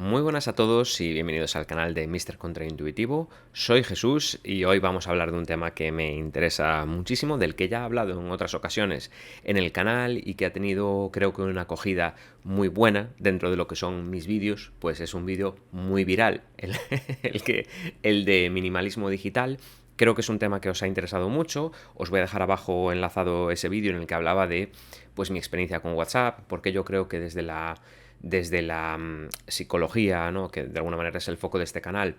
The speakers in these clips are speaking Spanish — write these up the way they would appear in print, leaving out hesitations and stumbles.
Muy buenas a todos y bienvenidos al canal de Mr. Contraintuitivo. Soy Jesús y hoy vamos a hablar de un tema que me interesa muchísimo, del que ya he hablado en otras ocasiones en el canal y que ha tenido, creo que, una acogida muy buena dentro de lo que son mis vídeos. Pues es un vídeo muy viral, el de minimalismo digital. Creo que es un tema que os ha interesado mucho. Os voy a dejar abajo enlazado ese vídeo en el que hablaba de pues mi experiencia con WhatsApp, porque yo creo que desde la psicología, ¿no? Que de alguna manera es el foco de este canal,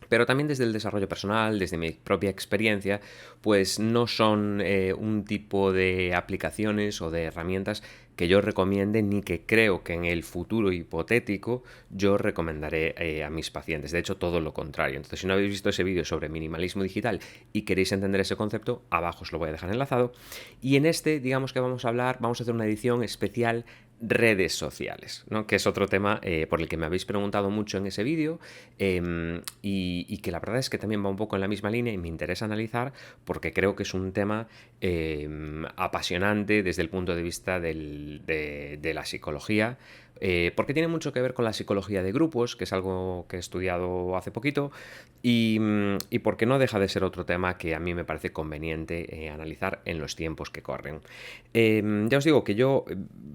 pero también desde el desarrollo personal, desde mi propia experiencia, pues no son un tipo de aplicaciones o de herramientas que yo recomiende ni que creo que en el futuro hipotético yo recomendaré a mis pacientes. De hecho, todo lo contrario. Entonces, si no habéis visto ese vídeo sobre minimalismo digital y queréis entender ese concepto, abajo os lo voy a dejar enlazado. Y en este, digamos que vamos a hacer una edición especial redes sociales, ¿no? Que es otro tema por el que me habéis preguntado mucho en ese vídeo y que la verdad es que también va un poco en la misma línea y me interesa analizar porque creo que es un tema apasionante desde el punto de vista de la psicología, porque tiene mucho que ver con la psicología de grupos, que es algo que he estudiado hace poquito, y porque no deja de ser otro tema que a mí me parece conveniente analizar en los tiempos que corren. Ya os digo que yo,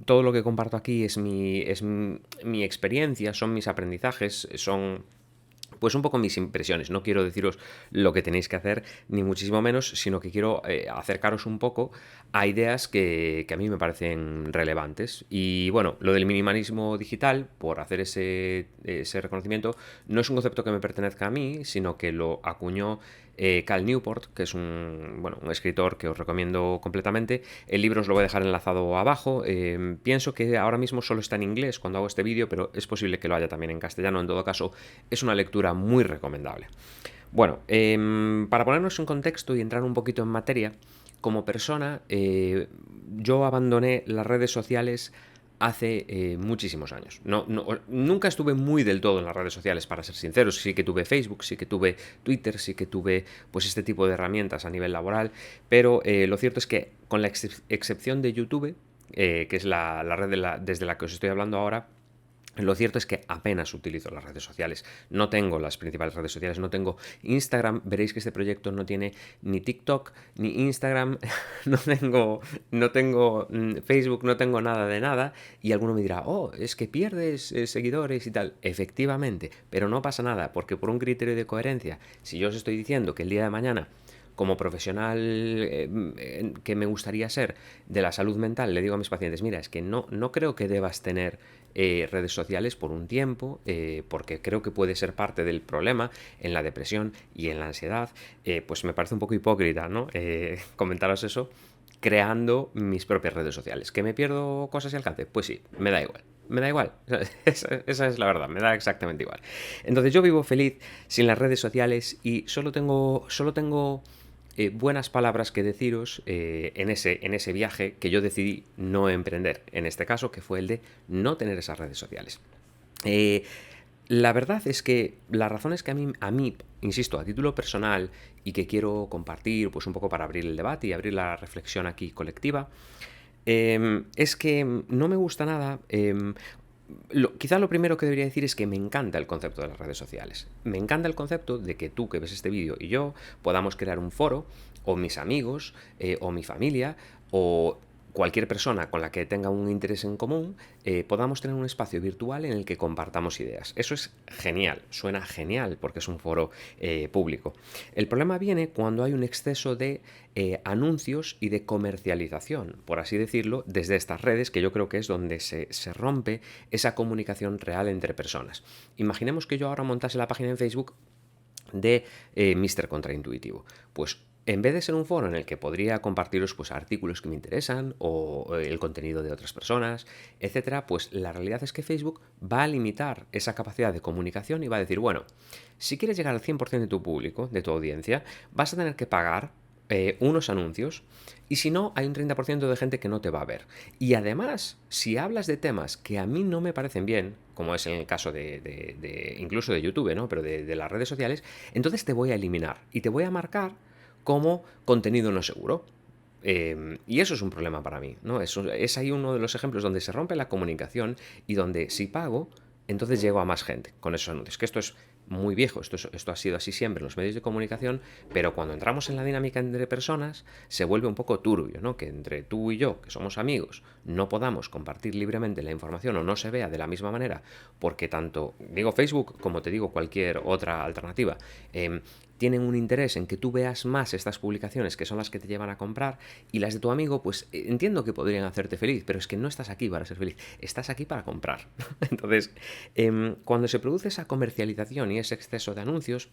todo lo que comparto aquí es mi experiencia, son mis aprendizajes, son pues un poco mis impresiones. No quiero deciros lo que tenéis que hacer, ni muchísimo menos, sino que quiero acercaros un poco a ideas que a mí me parecen relevantes. Y bueno, lo del minimalismo digital, por hacer ese reconocimiento, no es un concepto que me pertenezca a mí, sino que lo acuñó Cal Newport, que es un escritor que os recomiendo completamente. El libro os lo voy a dejar enlazado abajo. Pienso que ahora mismo solo está en inglés cuando hago este vídeo, pero es posible que lo haya también en castellano. En todo caso, es una lectura muy recomendable. Bueno, para ponernos en contexto y entrar un poquito en materia, como persona, yo abandoné las redes sociales hace muchísimos años. Nunca estuve muy del todo en las redes sociales, para ser sinceros. Sí que tuve Facebook, sí que tuve Twitter, sí que tuve pues este tipo de herramientas a nivel laboral, pero lo cierto es que con la excepción de YouTube, que es la red desde la que os estoy hablando ahora, lo cierto es que apenas utilizo las redes sociales. No tengo las principales redes sociales, no tengo Instagram. Veréis que este proyecto no tiene ni TikTok, ni Instagram, no tengo Facebook, no tengo nada de nada. Y alguno me dirá, oh, es que pierdes seguidores y tal. Efectivamente, pero no pasa nada, porque por un criterio de coherencia, si yo os estoy diciendo que el día de mañana como profesional que me gustaría ser de la salud mental, le digo a mis pacientes, mira, es que no creo que debas tener redes sociales por un tiempo, porque creo que puede ser parte del problema en la depresión y en la ansiedad, pues me parece un poco hipócrita, ¿no? Comentaros eso creando mis propias redes sociales. ¿Que me pierdo cosas y alcance? Pues sí, me da igual. Me da igual, esa es la verdad, me da exactamente igual. Entonces yo vivo feliz sin las redes sociales y solo tengo buenas palabras que deciros en ese viaje que yo decidí no emprender, en este caso, que fue el de no tener esas redes sociales. Eh, la verdad es que las razones que a mí, insisto, a título personal y que quiero compartir, pues un poco para abrir el debate y abrir la reflexión aquí colectiva, es que no me gusta nada. Quizá lo primero que debería decir es que me encanta el concepto de las redes sociales. Me encanta el concepto de que tú que ves este vídeo y yo podamos crear un foro, o mis amigos, o mi familia, o cualquier persona con la que tenga un interés en común, podamos tener un espacio virtual en el que compartamos ideas. Eso es genial, suena genial porque es un foro público. El problema viene cuando hay un exceso de anuncios y de comercialización, por así decirlo, desde estas redes, que yo creo que es donde se rompe esa comunicación real entre personas. Imaginemos que yo ahora montase la página en Facebook de Mr. Contraintuitivo. Pues en vez de ser un foro en el que podría compartiros pues, artículos que me interesan o el contenido de otras personas, etcétera, pues la realidad es que Facebook va a limitar esa capacidad de comunicación y va a decir, bueno, si quieres llegar al 100% de tu público, de tu audiencia, vas a tener que pagar unos anuncios y si no, hay un 30% de gente que no te va a ver. Y además, si hablas de temas que a mí no me parecen bien, como es en el caso incluso de YouTube, ¿no? Pero de las redes sociales, entonces te voy a eliminar y te voy a marcar como contenido no seguro. Y eso es un problema para mí, ¿no? Es ahí uno de los ejemplos donde se rompe la comunicación y donde si pago, entonces llego a más gente con esos anuncios. Que esto es muy viejo, esto ha sido así siempre en los medios de comunicación, pero cuando entramos en la dinámica entre personas se vuelve un poco turbio, ¿no? Que entre tú y yo, que somos amigos, no podamos compartir libremente la información o no se vea de la misma manera, porque tanto, digo Facebook, como te digo cualquier otra alternativa, tienen un interés en que tú veas más estas publicaciones que son las que te llevan a comprar, y las de tu amigo, pues entiendo que podrían hacerte feliz, pero es que no estás aquí para ser feliz, estás aquí para comprar. Entonces, cuando se produce esa comercialización y ese exceso de anuncios,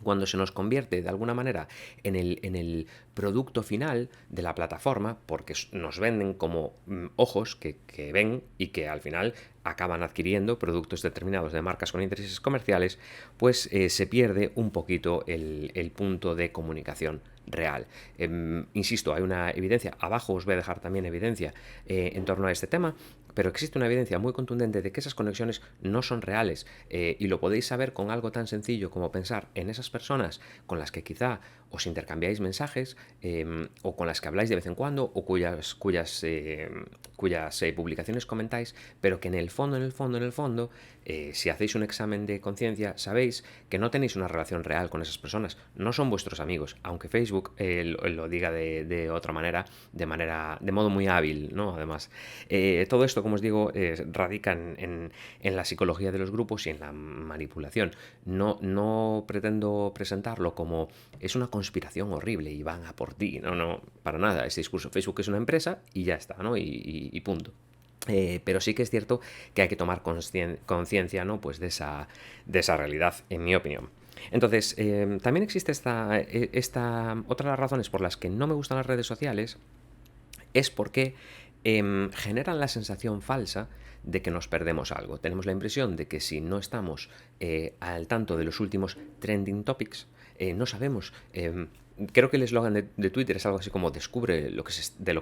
cuando se nos convierte de alguna manera en el producto final de la plataforma, porque nos venden como ojos que ven y que al final acaban adquiriendo productos determinados de marcas con intereses comerciales, pues se pierde un poquito el punto de comunicación real. Insisto, hay una evidencia, abajo os voy a dejar también evidencia en torno a este tema, pero existe una evidencia muy contundente de que esas conexiones no son reales, y lo podéis saber con algo tan sencillo como pensar en esas personas con las que quizá os intercambiáis mensajes, o con las que habláis de vez en cuando, o cuyas publicaciones comentáis, pero que en el fondo, si hacéis un examen de conciencia, sabéis que no tenéis una relación real con esas personas, no son vuestros amigos, aunque Facebook lo diga de otra manera, de modo muy hábil, ¿no? Además, todo esto, como os digo, radica en la psicología de los grupos y en la manipulación. No pretendo presentarlo como es una conspiración horrible y van a por ti, no, para nada, ese discurso. Facebook es una empresa y ya está, ¿no? Y punto. Pero sí que es cierto que hay que tomar conciencia, ¿no? Pues de esa realidad, en mi opinión. Entonces, también existe esta otra de las razones por las que no me gustan las redes sociales es porque generan la sensación falsa de que nos perdemos algo. Tenemos la impresión de que si no estamos al tanto de los últimos trending topics, no sabemos. Creo que el eslogan de Twitter es algo así como descubre de lo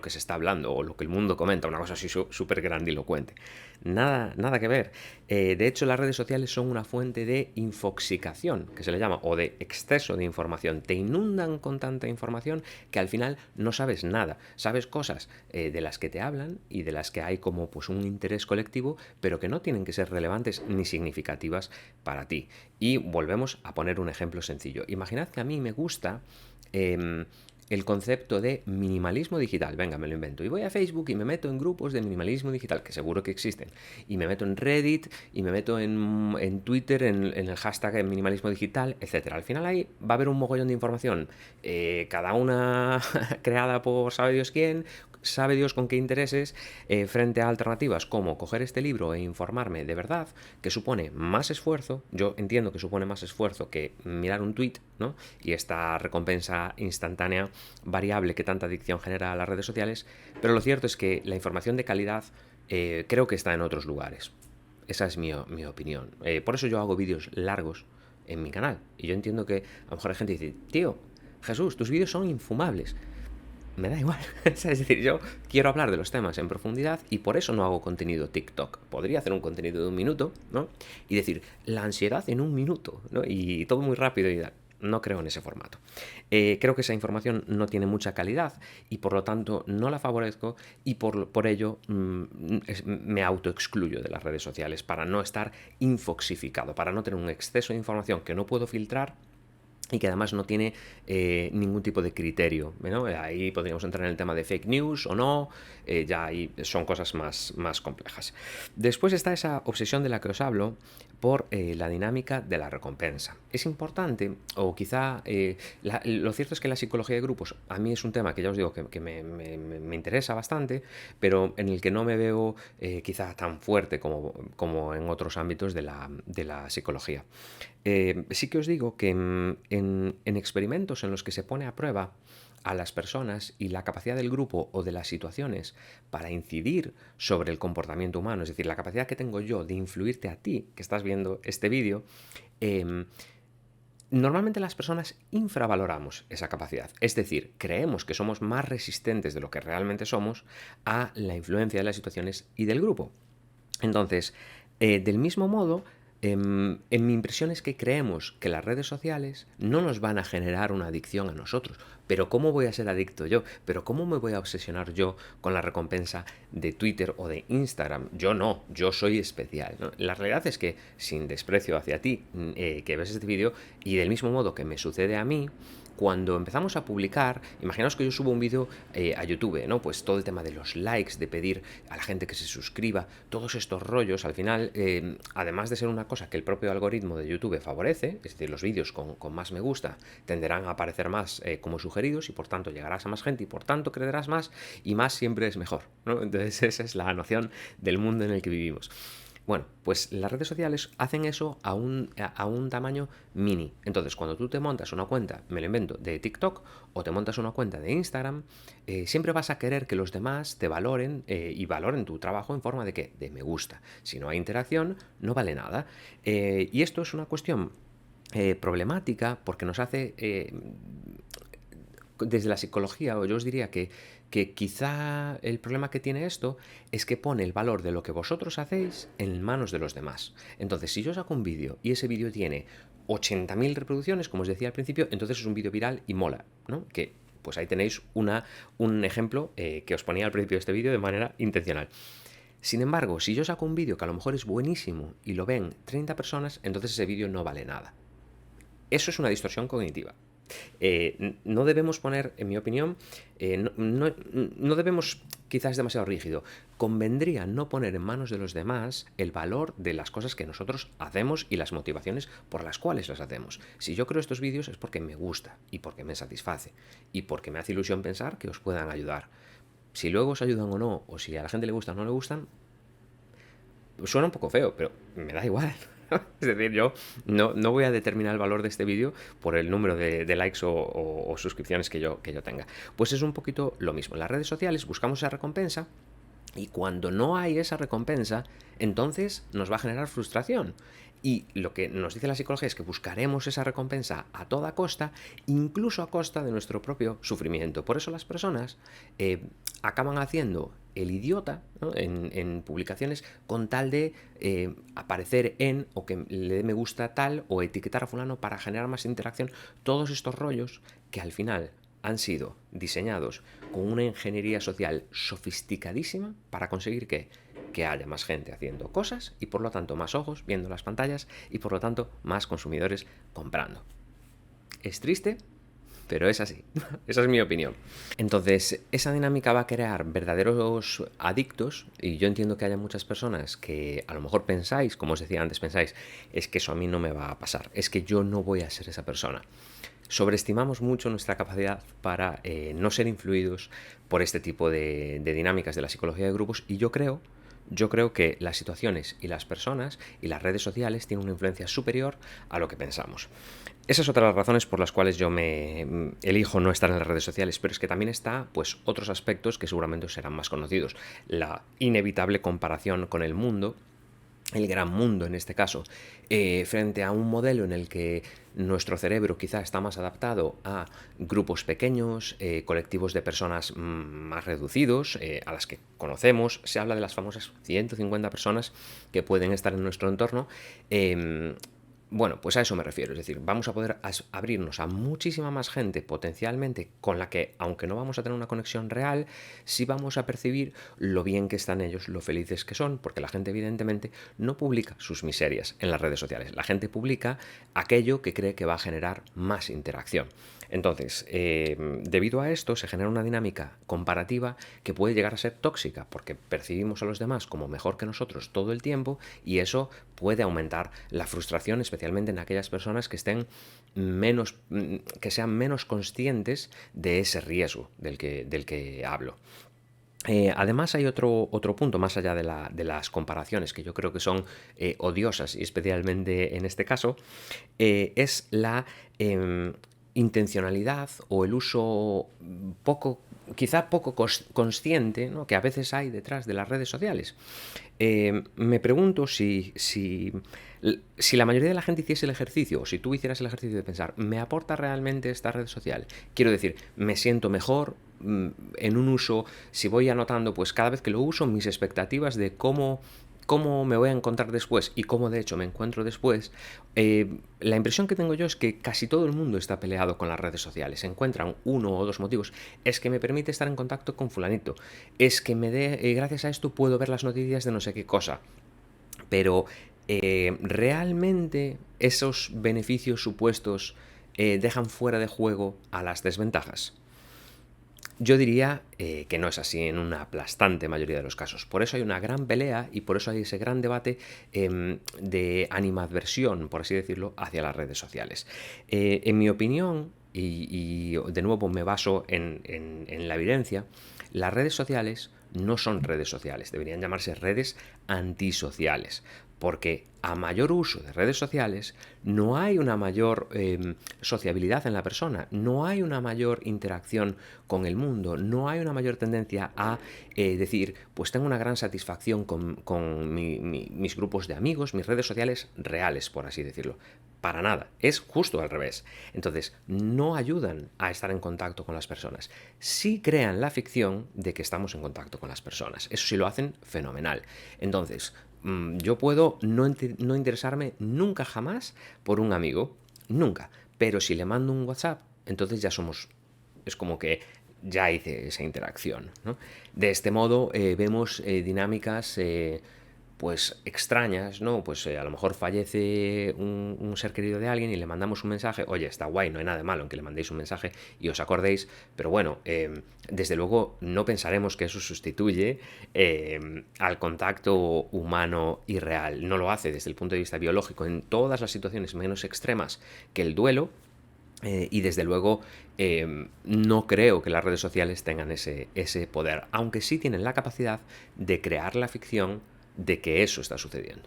que se está hablando, o lo que el mundo comenta, una cosa así súper grandilocuente. Nada que ver. De hecho, las redes sociales son una fuente de infoxicación, que se le llama, o de exceso de información. Te inundan con tanta información que al final no sabes nada. Sabes cosas de las que te hablan y de las que hay como pues un interés colectivo, pero que no tienen que ser relevantes ni significativas para ti. Y volvemos a poner un ejemplo sencillo. Imaginad que a mí me gusta el concepto de minimalismo digital. Venga, me lo invento. Y voy a Facebook y me meto en grupos de minimalismo digital, que seguro que existen. Y me meto en Reddit, y me meto en Twitter, en el hashtag minimalismo digital, etc. Al final ahí va a haber un mogollón de información, cada una creada por sabe Dios quién, sabe Dios con qué intereses, frente a alternativas como coger este libro e informarme de verdad, que supone más esfuerzo. Yo entiendo que supone más esfuerzo que mirar un tweet, ¿no? Y esta recompensa instantánea variable que tanta adicción genera a las redes sociales, pero lo cierto es que la información de calidad creo que está en otros lugares. Esa es mi opinión. Por eso yo hago vídeos largos en mi canal. Y yo entiendo que a lo mejor hay gente que dice, tío, Jesús, tus vídeos son infumables. Me da igual. Es decir, yo quiero hablar de los temas en profundidad y por eso no hago contenido TikTok. Podría hacer un contenido de 1 minuto, ¿no? Y decir, la ansiedad en 1 minuto, ¿no? Y todo muy rápido y tal. No creo en ese formato. Creo que esa información no tiene mucha calidad y por lo tanto no la favorezco, y por ello me autoexcluyo de las redes sociales para no estar infoxificado, para no tener un exceso de información que no puedo filtrar y que además no tiene ningún tipo de criterio, ¿no? Ahí podríamos entrar en el tema de fake news o no, ya ahí son cosas más complejas. Después está esa obsesión de la que os hablo por la dinámica de la recompensa. Es importante, o quizá lo cierto es que la psicología de grupos a mí es un tema que ya os digo que me interesa bastante, pero en el que no me veo quizá tan fuerte como en otros ámbitos de la psicología. Sí que os digo que en experimentos en los que se pone a prueba a las personas y la capacidad del grupo o de las situaciones para incidir sobre el comportamiento humano, es decir, la capacidad que tengo yo de influirte a ti, que estás viendo este vídeo, normalmente las personas infravaloramos esa capacidad. Es decir, creemos que somos más resistentes de lo que realmente somos a la influencia de las situaciones y del grupo. Entonces, del mismo modo, En mi impresión es que creemos que las redes sociales no nos van a generar una adicción a nosotros. Pero ¿cómo voy a ser adicto yo? ¿Pero cómo me voy a obsesionar yo con la recompensa de Twitter o de Instagram? Yo no, yo soy especial, ¿no? La realidad es que, sin desprecio hacia ti, que ves este vídeo, y del mismo modo que me sucede a mí, cuando empezamos a publicar, imaginaos que yo subo un vídeo a YouTube, ¿no? Pues todo el tema de los likes, de pedir a la gente que se suscriba, todos estos rollos, al final, además de ser una cosa que el propio algoritmo de YouTube favorece, es decir, los vídeos con más me gusta tenderán a aparecer más como sugeridos y por tanto llegarás a más gente y por tanto creerás más y más siempre es mejor, ¿no? Entonces esa es la noción del mundo en el que vivimos. Bueno, pues las redes sociales hacen eso a un tamaño mini. Entonces, cuando tú te montas una cuenta, me lo invento, de TikTok o te montas una cuenta de Instagram, siempre vas a querer que los demás te valoren y valoren tu trabajo en forma de ¿qué? De me gusta. Si no hay interacción, no vale nada. Y esto es una cuestión problemática porque nos hace desde la psicología, o yo os diría que quizá el problema que tiene esto es que pone el valor de lo que vosotros hacéis en manos de los demás. Entonces, si yo saco un vídeo y ese vídeo tiene 80.000 reproducciones, como os decía al principio, entonces es un vídeo viral y mola, ¿no? Que pues ahí tenéis un ejemplo que os ponía al principio de este vídeo de manera intencional. Sin embargo, si yo saco un vídeo que a lo mejor es buenísimo y lo ven 30 personas, entonces ese vídeo no vale nada. Eso es una distorsión cognitiva. No debemos poner, en mi opinión, no debemos, quizás es demasiado rígido, convendría no poner en manos de los demás el valor de las cosas que nosotros hacemos y las motivaciones por las cuales las hacemos. Si yo creo estos vídeos es porque me gusta y porque me satisface y porque me hace ilusión pensar que os puedan ayudar. Si luego os ayudan o no, o si a la gente le gustan o no le gustan, suena un poco feo, pero me da igual. Es decir, yo no voy a determinar el valor de este vídeo por el número de likes o suscripciones que yo tenga. Pues es un poquito lo mismo. En las redes sociales buscamos esa recompensa y cuando no hay esa recompensa, entonces nos va a generar frustración. Y lo que nos dice la psicología es que buscaremos esa recompensa a toda costa, incluso a costa de nuestro propio sufrimiento. Por eso las personas acaban haciendo el idiota, ¿no? en publicaciones con tal de aparecer en o que le dé me gusta tal o etiquetar a fulano para generar más interacción. Todos estos rollos que al final han sido diseñados con una ingeniería social sofisticadísima para conseguir que haya más gente haciendo cosas y por lo tanto más ojos viendo las pantallas y por lo tanto más consumidores comprando. Es triste, pero es así. Esa es mi opinión. Entonces, esa dinámica va a crear verdaderos adictos y yo entiendo que haya muchas personas que a lo mejor pensáis, como os decía antes, pensáis, es que eso a mí no me va a pasar, es que yo no voy a ser esa persona. Sobreestimamos mucho nuestra capacidad para no ser influidos por este tipo de dinámicas de la psicología de grupos y yo creo que las situaciones y las personas y las redes sociales tienen una influencia superior a lo que pensamos. Esa es otra de las razones por las cuales yo me elijo no estar en las redes sociales, pero es que también está pues otros aspectos que seguramente serán más conocidos. La inevitable comparación con el mundo, el gran mundo en este caso, frente a un modelo en el que nuestro cerebro quizá está más adaptado a grupos pequeños, colectivos de personas más reducidos, a las que conocemos. Se habla de las famosas 150 personas que pueden estar en nuestro entorno. Bueno, pues a eso me refiero, es decir, vamos a poder abrirnos a muchísima más gente potencialmente con la que, aunque no vamos a tener una conexión real, sí vamos a percibir lo bien que están ellos, lo felices que son, porque la gente evidentemente no publica sus miserias en las redes sociales, la gente publica aquello que cree que va a generar más interacción. Entonces, debido a esto se genera una dinámica comparativa que puede llegar a ser tóxica, porque percibimos a los demás como mejor que nosotros todo el tiempo y eso puede aumentar la frustración, especialmente en aquellas personas que estén que sean menos conscientes de ese riesgo del que hablo. Además hay otro punto más allá de las comparaciones que yo creo que son odiosas y especialmente en este caso es la intencionalidad o el uso quizá poco consciente, ¿no? que a veces hay detrás de las redes sociales. Me pregunto si la mayoría de la gente hiciese el ejercicio, o si tú hicieras el ejercicio de pensar, ¿me aporta realmente esta red social? Quiero decir, ¿me siento mejor en un uso? Si voy anotando, pues cada vez que lo uso, mis expectativas de cómo cómo me voy a encontrar después y cómo de hecho me encuentro después, la impresión que tengo yo es que casi todo el mundo está peleado con las redes sociales. Se encuentran uno o dos motivos. Es que me permite estar en contacto con fulanito. Es que gracias a esto puedo ver las noticias de no sé qué cosa. Pero realmente esos beneficios supuestos dejan fuera de juego a las desventajas. Yo diría que no es así en una aplastante mayoría de los casos. Por eso hay una gran pelea y por eso hay ese gran debate de animadversión, por así decirlo, hacia las redes sociales. En mi opinión, y de nuevo me baso en la evidencia, las redes sociales no son redes sociales, deberían llamarse redes antisociales, porque a mayor uso de redes sociales no hay una mayor sociabilidad en la persona, no hay una mayor interacción con el mundo, no hay una mayor tendencia a decir, pues tengo una gran satisfacción con mis grupos de amigos, mis redes sociales reales, por así decirlo. Para nada, es justo al revés. Entonces, no ayudan a estar en contacto con las personas. Sí crean la ficción de que estamos en contacto con las personas. Eso sí lo hacen fenomenal. Entonces, yo puedo no interesarme nunca jamás por un amigo, nunca. Pero si le mando un WhatsApp, entonces ya somos, es como que ya hice esa interacción, ¿no? De este modo vemos dinámicas pues extrañas, ¿no? Pues a lo mejor fallece un ser querido de alguien y le mandamos un mensaje, oye, está guay, no hay nada de malo en que le mandéis un mensaje y os acordéis, pero bueno, desde luego no pensaremos que eso sustituye al contacto humano y real. No lo hace desde el punto de vista biológico en todas las situaciones menos extremas que el duelo. Y desde luego no creo que las redes sociales tengan ese poder, aunque sí tienen la capacidad de crear la ficción de que eso está sucediendo.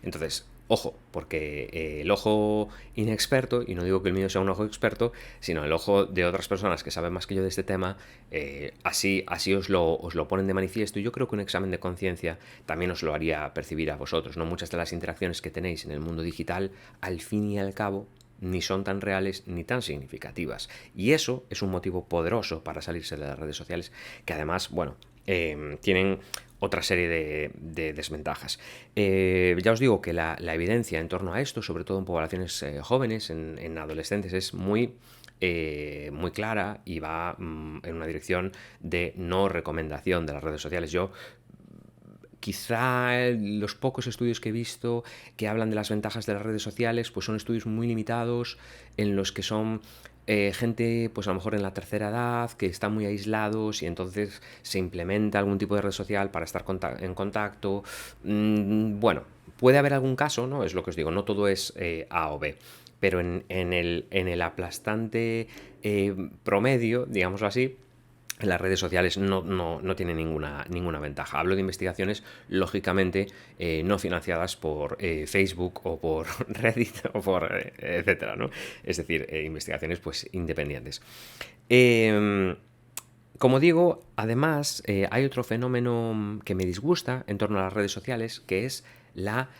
Entonces, ojo, porque el ojo inexperto, y no digo que el mío sea un ojo experto, sino el ojo de otras personas que saben más que yo de este tema, así os lo ponen de manifiesto, y yo creo que un examen de conciencia también os lo haría percibir a vosotros, ¿no? Muchas de las interacciones que tenéis en el mundo digital, al fin y al cabo, ni son tan reales ni tan significativas. Y eso es un motivo poderoso para salirse de las redes sociales, que además, bueno, tienen otra serie de desventajas. Ya os digo que la evidencia en torno a esto, sobre todo en poblaciones jóvenes, en adolescentes, es muy clara y va en una dirección de no recomendación de las redes sociales. Yo quizá los pocos estudios que he visto que hablan de las ventajas de las redes sociales, pues son estudios muy limitados en los que son gente, pues a lo mejor en la tercera edad, que están muy aislados y entonces se implementa algún tipo de red social para estar en contacto. Bueno, puede haber algún caso, ¿no? Es lo que os digo, no todo es A o B. Pero en el aplastante promedio, digámoslo así, las redes sociales no tienen ninguna ventaja. Hablo de investigaciones, lógicamente, no financiadas por Facebook o por Reddit o por etcétera, ¿no? Es decir, investigaciones pues independientes. Como digo, además, hay otro fenómeno que me disgusta en torno a las redes sociales, que es la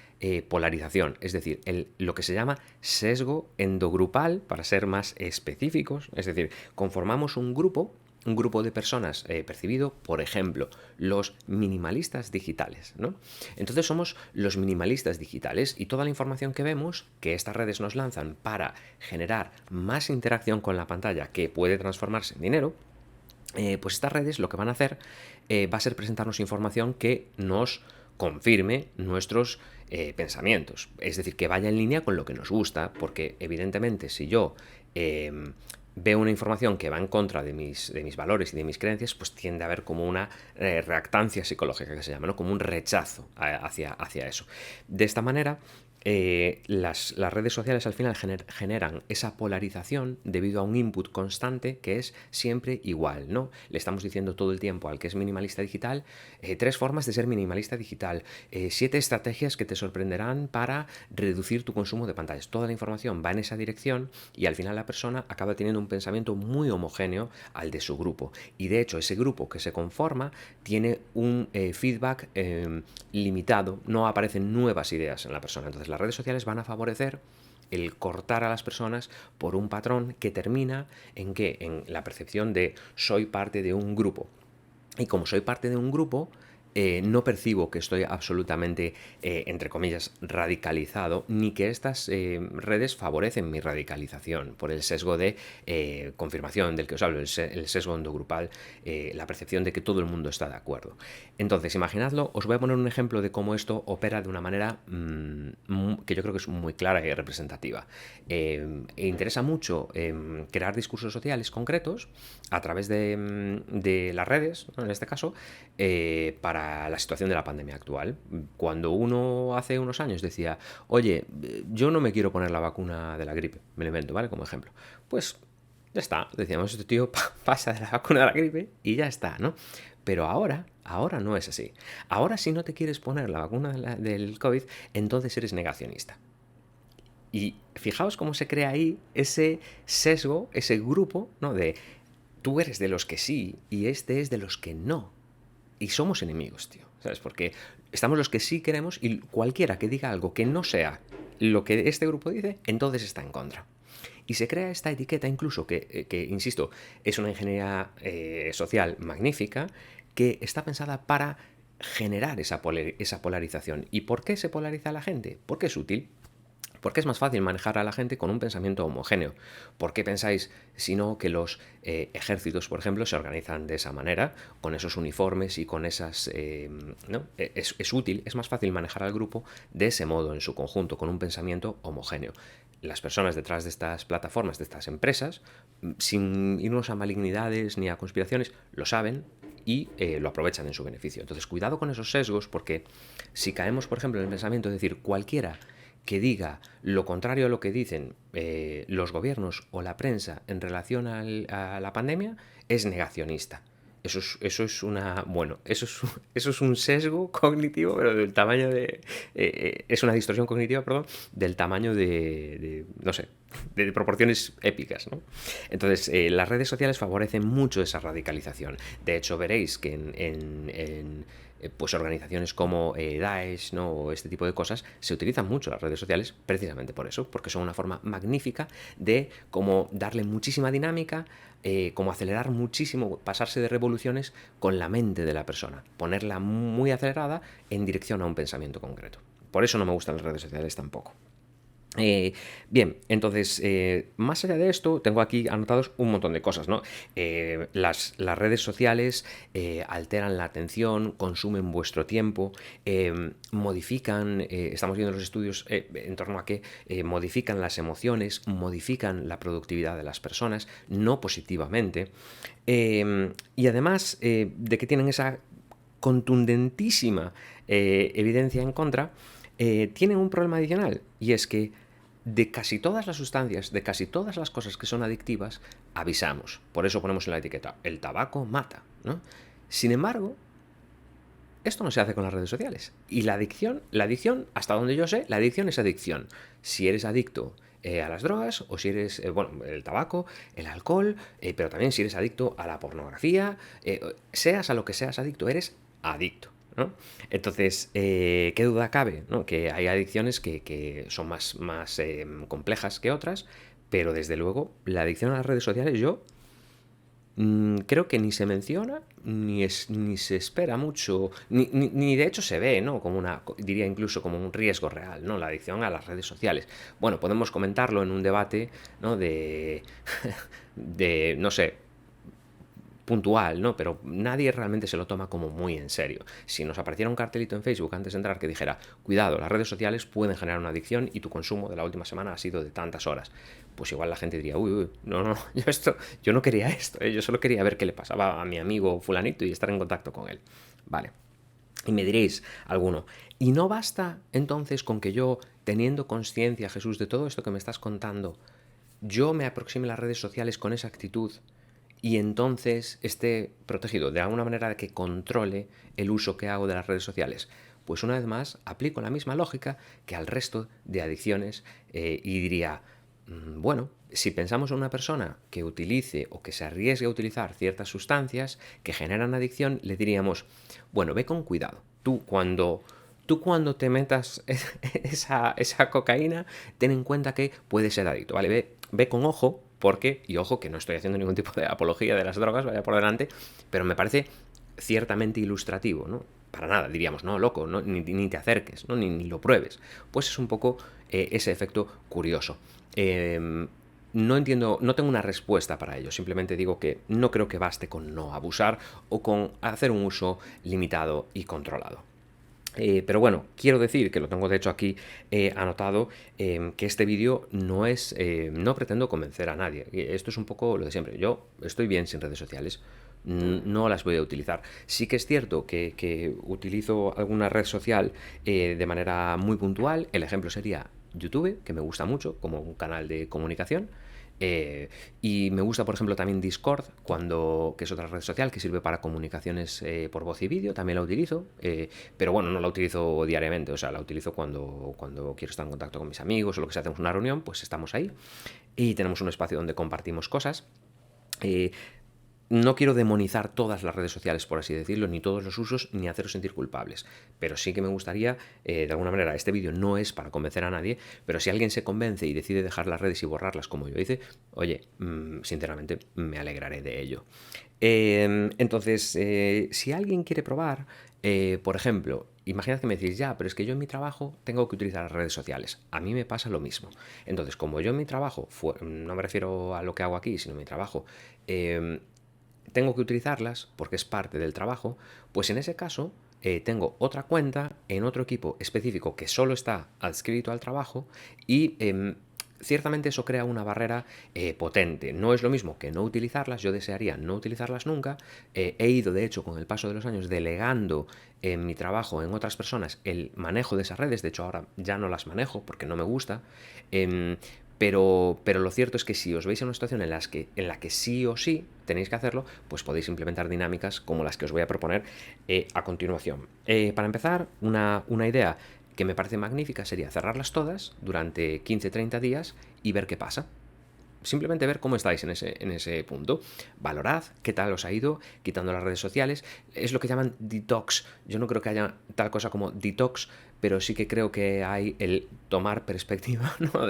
polarización, es decir, lo que se llama sesgo endogrupal, para ser más específicos, es decir, conformamos un grupo de personas percibido, por ejemplo, los minimalistas digitales, ¿no? Entonces somos los minimalistas digitales y toda la información que vemos, que estas redes nos lanzan para generar más interacción con la pantalla, que puede transformarse en dinero, pues estas redes lo que van a hacer va a ser presentarnos información que nos confirme nuestros pensamientos, es decir, que vaya en línea con lo que nos gusta, porque evidentemente si yo veo una información que va en contra de mis valores y de mis creencias, pues tiende a haber como una reactancia psicológica que se llama, ¿no? Como un rechazo hacia eso. De esta manera, las redes sociales al final generan esa polarización debido a un input constante que es siempre igual, ¿no? Le estamos diciendo todo el tiempo al que es minimalista digital, 3 formas de ser minimalista digital, 7 estrategias que te sorprenderán para reducir tu consumo de pantallas. Toda la información va en esa dirección y al final la persona acaba teniendo un pensamiento muy homogéneo al de su grupo. Y de hecho ese grupo que se conforma tiene un feedback limitado, no aparecen nuevas ideas en la persona. Entonces las redes sociales van a favorecer el cortar a las personas por un patrón que termina en la percepción de soy parte de un grupo. Y como soy parte de un grupo, no percibo que estoy absolutamente, entre comillas, radicalizado, ni que estas redes favorecen mi radicalización por el sesgo de confirmación del que os hablo, el sesgo endogrupal, la percepción de que todo el mundo está de acuerdo. Entonces, imaginadlo, os voy a poner un ejemplo de cómo esto opera de una manera que yo creo que es muy clara y representativa. E interesa mucho crear discursos sociales concretos a través de las redes, ¿no? En este caso, para la situación de la pandemia actual. Cuando uno hace unos años decía, oye, yo no me quiero poner la vacuna de la gripe, me lo invento, ¿vale? Como ejemplo. Pues ya está, decíamos, este tío pasa de la vacuna de la gripe y ya está, ¿no? Pero ahora no es así. Ahora si no te quieres poner la vacuna del COVID, entonces eres negacionista. Y fijaos cómo se crea ahí ese sesgo, ese grupo, ¿no? De tú eres de los que sí y este es de los que no. Y somos enemigos, tío, ¿sabes? Porque estamos los que sí queremos y cualquiera que diga algo que no sea lo que este grupo dice, entonces está en contra. Y se crea esta etiqueta incluso que insisto, es una ingeniería social magnífica que está pensada para generar esa polarización. ¿Y por qué se polariza la gente? Porque es útil. ¿Por qué es más fácil manejar a la gente con un pensamiento homogéneo? ¿Por qué pensáis, si no, que los ejércitos, por ejemplo, se organizan de esa manera, con esos uniformes y con esas... ¿no? Es útil, es más fácil manejar al grupo de ese modo, en su conjunto, con un pensamiento homogéneo. Las personas detrás de estas plataformas, de estas empresas, sin irnos a malignidades ni a conspiraciones, lo saben y lo aprovechan en su beneficio. Entonces, cuidado con esos sesgos, porque si caemos, por ejemplo, en el pensamiento de decir cualquiera que diga lo contrario a lo que dicen los gobiernos o la prensa en relación a la pandemia, es negacionista. Eso es una. Bueno, eso es un sesgo cognitivo, pero del tamaño de. Es una distorsión cognitiva, perdón, del tamaño no sé, de proporciones épicas, ¿no? Entonces, las redes sociales favorecen mucho esa radicalización. De hecho, veréis que pues organizaciones como Daesh, ¿no? O este tipo de cosas, se utilizan mucho las redes sociales precisamente por eso, porque son una forma magnífica de como darle muchísima dinámica, como acelerar muchísimo, pasarse de revoluciones con la mente de la persona, ponerla muy acelerada en dirección a un pensamiento concreto. Por eso no me gustan las redes sociales tampoco. Bien, entonces, más allá de esto, tengo aquí anotados un montón de cosas, ¿no? Las redes sociales alteran la atención, consumen vuestro tiempo, modifican, estamos viendo los estudios en torno a que modifican las emociones, modifican la productividad de las personas, no positivamente, y además de que tienen esa contundentísima evidencia en contra, tienen un problema adicional, y es que de casi todas las sustancias, de casi todas las cosas que son adictivas, avisamos. Por eso ponemos en la etiqueta, el tabaco mata, ¿no? Sin embargo, esto no se hace con las redes sociales. Y la adicción, hasta donde yo sé, la adicción es adicción. Si eres adicto a las drogas, o si eres, bueno, el tabaco, el alcohol, pero también si eres adicto a la pornografía, seas a lo que seas adicto, eres adicto, ¿no? Entonces, ¿qué duda cabe? ¿No? Que hay adicciones que son más complejas que otras, pero desde luego la adicción a las redes sociales yo creo que ni se menciona, ni se espera mucho, ni de hecho se ve, ¿no? Como diría incluso como un riesgo real, ¿no? La adicción a las redes sociales. Bueno, podemos comentarlo en un debate, ¿no? De no sé, puntual, ¿no? Pero nadie realmente se lo toma como muy en serio. Si nos apareciera un cartelito en Facebook antes de entrar que dijera, cuidado, las redes sociales pueden generar una adicción y tu consumo de la última semana ha sido de tantas horas, pues igual la gente diría, uy, no, yo no quería esto, yo solo quería ver qué le pasaba a mi amigo fulanito y estar en contacto con él. Vale. Y me diréis alguno, ¿y no basta entonces con que yo, teniendo conciencia, Jesús, de todo esto que me estás contando, yo me aproxime a las redes sociales con esa actitud y entonces esté protegido de alguna manera que controle el uso que hago de las redes sociales? Pues una vez más aplico la misma lógica que al resto de adicciones y diría, bueno, si pensamos en una persona que utilice o que se arriesgue a utilizar ciertas sustancias que generan adicción, le diríamos, bueno, ve con cuidado. Tú cuando te metas esa cocaína, ten en cuenta que puedes ser adicto, ¿vale? Ve con ojo, porque, y ojo que no estoy haciendo ningún tipo de apología de las drogas, vaya por delante, pero me parece ciertamente ilustrativo, ¿no? para nada, diríamos, no, loco, no, ni te acerques, ¿no? Ni lo pruebes. Pues es un poco ese efecto curioso. No entiendo, no tengo una respuesta para ello, simplemente digo que no creo que baste con no abusar o con hacer un uso limitado y controlado. Pero bueno, quiero decir, que lo tengo de hecho aquí anotado, que este vídeo no es, no pretendo convencer a nadie. Esto es un poco lo de siempre. Yo estoy bien sin redes sociales, no las voy a utilizar. Sí que es cierto que utilizo alguna red social de manera muy puntual. El ejemplo sería YouTube, que me gusta mucho como un canal de comunicación. Y me gusta, por ejemplo, también Discord, que es otra red social que sirve para comunicaciones por voz y vídeo, también la utilizo, pero bueno, no la utilizo diariamente, o sea, la utilizo cuando quiero estar en contacto con mis amigos o lo que sea, hacemos una reunión, pues estamos ahí y tenemos un espacio donde compartimos cosas. No quiero demonizar todas las redes sociales, por así decirlo, ni todos los usos, ni haceros sentir culpables. Pero sí que me gustaría, de alguna manera, este vídeo no es para convencer a nadie, pero si alguien se convence y decide dejar las redes y borrarlas como yo hice, oye, sinceramente me alegraré de ello. Entonces, si alguien quiere probar, por ejemplo, imaginad que me decís, ya, pero es que yo en mi trabajo tengo que utilizar las redes sociales. A mí me pasa lo mismo. Entonces, como yo en mi trabajo, no me refiero a lo que hago aquí, sino en mi trabajo, tengo que utilizarlas porque es parte del trabajo, pues en ese caso tengo otra cuenta en otro equipo específico que solo está adscrito al trabajo y ciertamente eso crea una barrera potente. No es lo mismo que no utilizarlas, yo desearía no utilizarlas nunca. He ido, de hecho, con el paso de los años, delegando en mi trabajo en otras personas el manejo de esas redes. De hecho, ahora ya no las manejo porque no me gusta. Pero lo cierto es que si os veis en una situación en la que sí o sí tenéis que hacerlo, pues podéis implementar dinámicas como las que os voy a proponer a continuación. Para empezar, una idea que me parece magnífica sería cerrarlas todas durante 15-30 días y ver qué pasa. Simplemente ver cómo estáis en ese punto. Valorad qué tal os ha ido quitando las redes sociales. Es lo que llaman detox. Yo no creo que haya tal cosa como detox, pero sí que creo que hay el tomar perspectiva, ¿no?,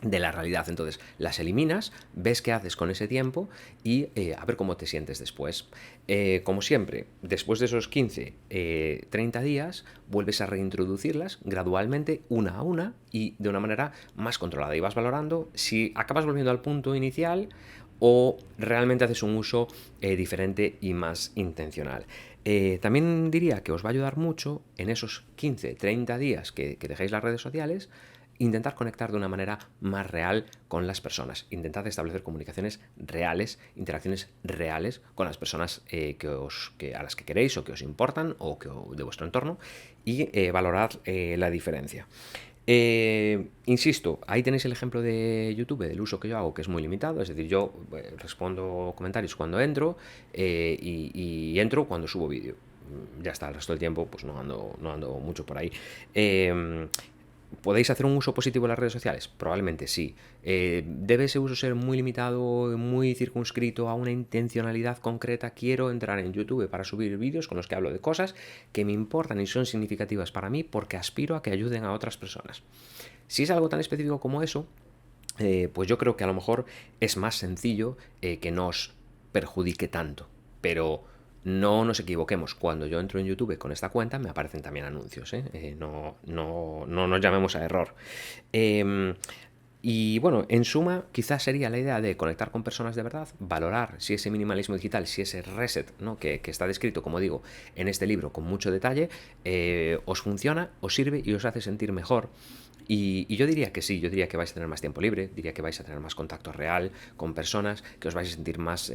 de la realidad. Entonces las eliminas, ves qué haces con ese tiempo y a ver cómo te sientes después. Como siempre, después de esos 15-30 días, vuelves a reintroducirlas gradualmente, una a una y de una manera más controlada. Y vas valorando si acabas volviendo al punto inicial o realmente haces un uso diferente y más intencional. También diría que os va a ayudar mucho en esos 15-30 días que dejéis las redes sociales, intentar conectar de una manera más real con las personas. Intentad establecer comunicaciones reales, interacciones reales con las personas a las que queréis o que os importan o de vuestro entorno y valorad la diferencia. Insisto, ahí tenéis el ejemplo de YouTube, del uso que yo hago, que es muy limitado. Es decir, yo respondo comentarios cuando entro y entro cuando subo vídeo. Ya está, el resto del tiempo pues no ando mucho por ahí. ¿Podéis hacer un uso positivo de las redes sociales? Probablemente sí. ¿Debe ese uso ser muy limitado, muy circunscrito a una intencionalidad concreta? Quiero entrar en YouTube para subir vídeos con los que hablo de cosas que me importan y son significativas para mí porque aspiro a que ayuden a otras personas. Si es algo tan específico como eso, pues yo creo que a lo mejor es más sencillo que no os perjudique tanto. Pero no nos equivoquemos, cuando yo entro en YouTube con esta cuenta me aparecen también anuncios, no nos llamemos a error. Y bueno, en suma, quizás sería la idea de conectar con personas de verdad, valorar si ese minimalismo digital, si ese reset, ¿no?, que está descrito, como digo, en este libro con mucho detalle, os funciona, os sirve y os hace sentir mejor. Y yo diría que sí, yo diría que vais a tener más tiempo libre, diría que vais a tener más contacto real con personas, que os vais a sentir más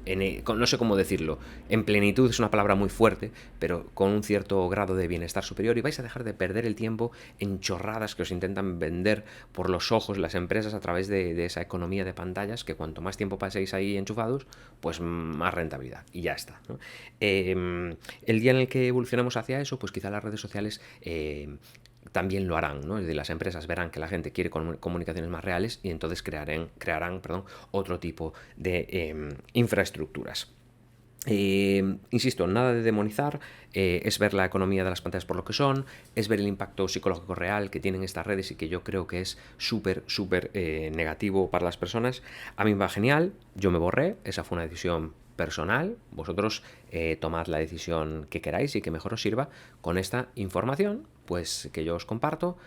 no sé cómo decirlo, en plenitud es una palabra muy fuerte, pero con un cierto grado de bienestar superior, y vais a dejar de perder el tiempo en chorradas que os intentan vender por los ojos las empresas a través de esa economía de pantallas, que cuanto más tiempo paséis ahí enchufados, pues más rentabilidad, y ya está, ¿no? El día en el que evolucionemos hacia eso, pues quizá las redes sociales también lo harán, ¿no? Es decir, las empresas verán que la gente quiere comunicaciones más reales y entonces crearán otro tipo de infraestructuras. Insisto, nada de demonizar, es ver la economía de las pantallas por lo que son, es ver el impacto psicológico real que tienen estas redes y que yo creo que es súper, súper negativo para las personas. A mí me va genial, yo me borré, esa fue una decisión personal, vosotros tomad la decisión que queráis y que mejor os sirva con esta información pues que yo os comparto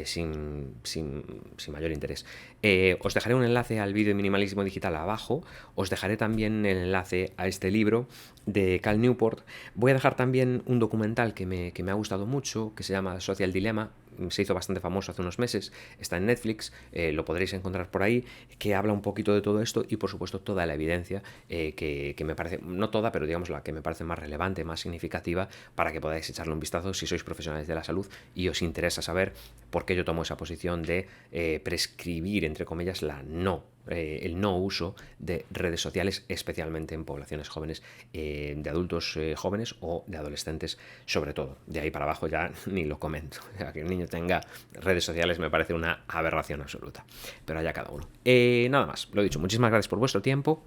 sin mayor interés. Os dejaré un enlace al vídeo de minimalismo digital abajo, os dejaré también el enlace a este libro de Cal Newport. Voy a dejar también un documental que me ha gustado mucho, que se llama Social Dilemma, se hizo bastante famoso hace unos meses, está en Netflix, lo podréis encontrar por ahí, que habla un poquito de todo esto y por supuesto toda la evidencia que me parece, no toda, pero digamos la que me parece más relevante, más significativa, para que podáis echarle un vistazo si sois profesionales de la salud y os interesa saber por qué yo tomo esa posición de prescribir, entre comillas, el no uso de redes sociales, especialmente en poblaciones jóvenes, de adultos jóvenes o de adolescentes sobre todo. De ahí para abajo ya ni lo comento. O sea, que un niño tenga redes sociales me parece una aberración absoluta. Pero allá cada uno. Nada más, lo dicho, muchísimas gracias por vuestro tiempo.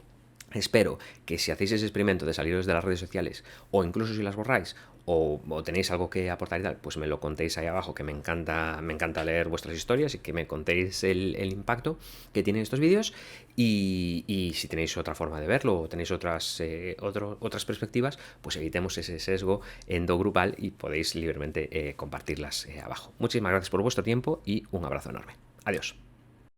Espero que si hacéis ese experimento de saliros de las redes sociales, o incluso si las borráis, o tenéis algo que aportar y tal, pues me lo contéis ahí abajo, que me encanta leer vuestras historias y que me contéis el impacto que tienen estos vídeos. Y si tenéis otra forma de verlo o tenéis otras perspectivas, pues evitemos ese sesgo endogrupal y podéis libremente compartirlas abajo. Muchísimas gracias por vuestro tiempo y un abrazo enorme. Adiós.